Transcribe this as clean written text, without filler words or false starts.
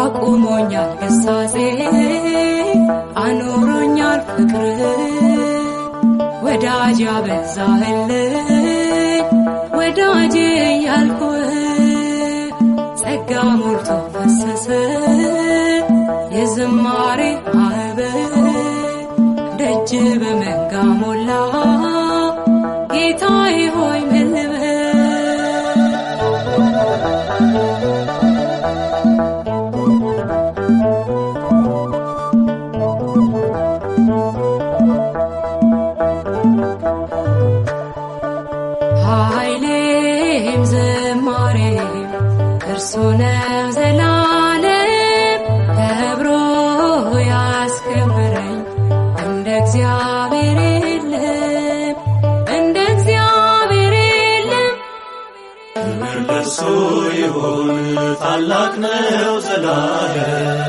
አቁሞኛል ገሳጼ አኖሮኛል ፍቅር ወዳጅ ያበዛህልኝ ወዳጄ ያልኩህ ጸጋ ሞልቶ ፈሰሰ የዝማሬ ማዕበል ደጅ በመንጋ ሞላ ጌታዬ ሆይ ምን ልበል ኃይሌም ዝማሬም እርሱ ነው ዘላለም ከብሮ ያስከብረኝ እንደ እግዚአብሔር የለም እንደ እግዚአብሔር የለም ክብር ለእርሱ ይሁን ታላቅ ነው ዘላለም